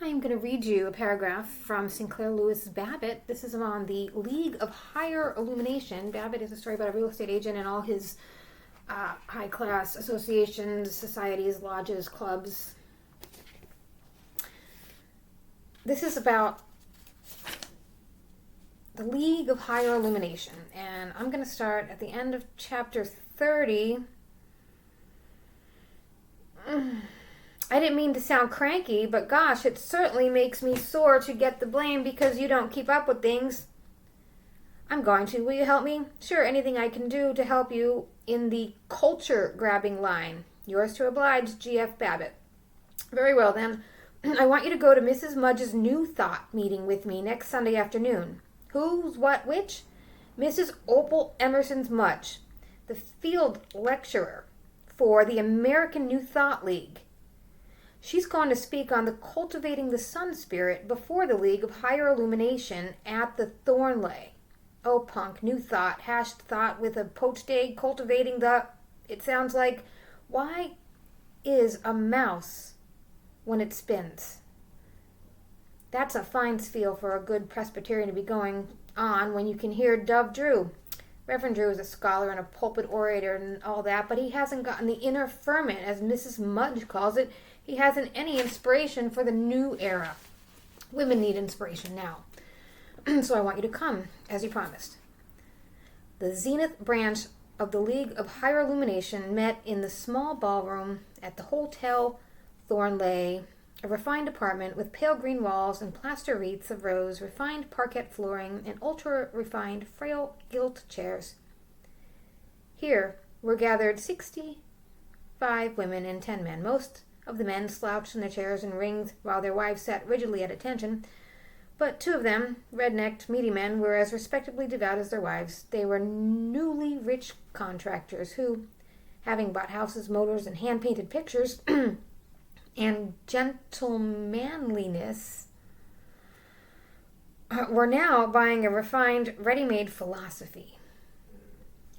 I'm going to read you a paragraph from Sinclair Lewis Babbitt. This is on the League of Higher Illumination. Babbitt is a story about a real estate agent and all his high-class associations, societies, lodges, clubs. This is about the League of Higher Illumination, and I'm going to start at the end of chapter 30. I didn't mean to sound cranky, but gosh, it certainly makes me sore to get the blame because you don't keep up with things. I'm going to. Will you help me? Sure, anything I can do to help you in the culture-grabbing line. Yours to oblige, G.F. Babbitt. Very well, then. I want you to go to Mrs. Mudge's New Thought meeting with me next Sunday afternoon. Who's, what, which? Mrs. Opal Emerson's Mudge, the field lecturer for the American New Thought League. She's going to speak on the Cultivating the Sun Spirit before the League of Higher Illumination at the Thornley. Oh, punk, New Thought, hashed thought with a poached egg, cultivating the... It sounds like, why is a mouse when it spins? That's a fine spiel for a good Presbyterian to be going on when you can hear Dove Drew. Reverend Drew is a scholar and a pulpit orator and all that, but he hasn't gotten the inner ferment, as Mrs. Mudge calls it. He hasn't any inspiration for the new era. Women need inspiration now. So I want you to come, as you promised. The Zenith branch of the League of Higher Illumination met in the small ballroom at the Hotel Thornley, a refined apartment with pale green walls and plaster wreaths of rose, refined parquet flooring, and ultra-refined frail gilt chairs. Here were gathered 65 women and 10 men. Most of the men slouched in their chairs and rings while their wives sat rigidly at attention. But 2 of them, red-necked, meaty men, were as respectably devout as their wives. They were newly rich contractors who, having bought houses, motors, and hand-painted pictures, and gentlemanliness, were now buying a refined, ready-made philosophy.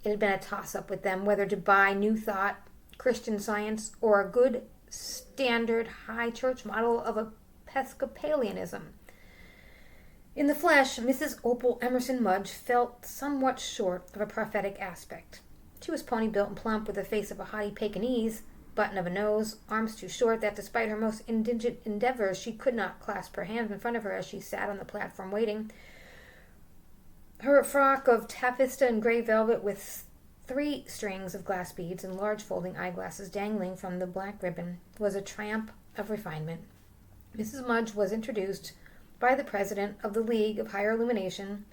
It had been a toss-up with them whether to buy New Thought, Christian Science, or a good, standard, high church model of Episcopalianism. In the flesh, Mrs. Opal Emerson Mudge felt somewhat short of a prophetic aspect. She was pony-built and plump, with the face of a haughty Pekingese, button of a nose, arms too short that despite her most indigent endeavors she could not clasp her hands in front of her as she sat on the platform waiting. Her frock of taffeta and gray velvet with 3 strings of glass beads and large folding eyeglasses dangling from the black ribbon was a triumph of refinement. Mrs. Mudge was introduced by the president of the League of Higher Illumination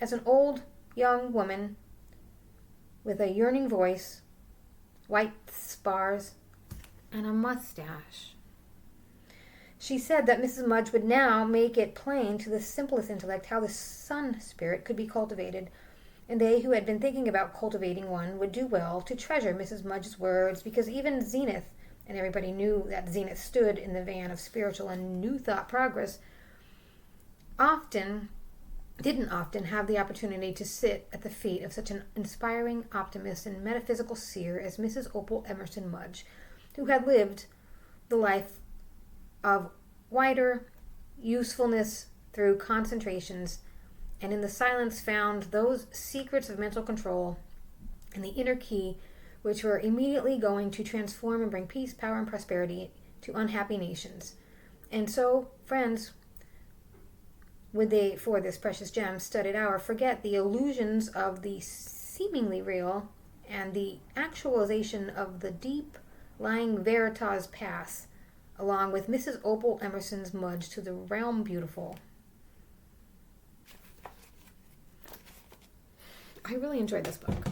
as an old young woman with a yearning voice, white spars, and a mustache. She said that Mrs. Mudge would now make it plain to the simplest intellect how the sun spirit could be cultivated, and they who had been thinking about cultivating one would do well to treasure Mrs. Mudge's words, because even Zenith, and everybody knew that Zenith stood in the van of spiritual and New Thought progress, didn't often have the opportunity to sit at the feet of such an inspiring optimist and metaphysical seer as Mrs. Opal Emerson Mudge, who had lived the life of wider usefulness through concentrations, and in the silence found those secrets of mental control and the inner key which were immediately going to transform and bring peace, power, and prosperity to unhappy nations. And so, friends, would they, for this precious gem, studded hour, forget the illusions of the seemingly real and the actualization of the deep-lying veritas pass, along with Mrs. Opal Emerson's Mudge to the realm beautiful. I really enjoyed this book.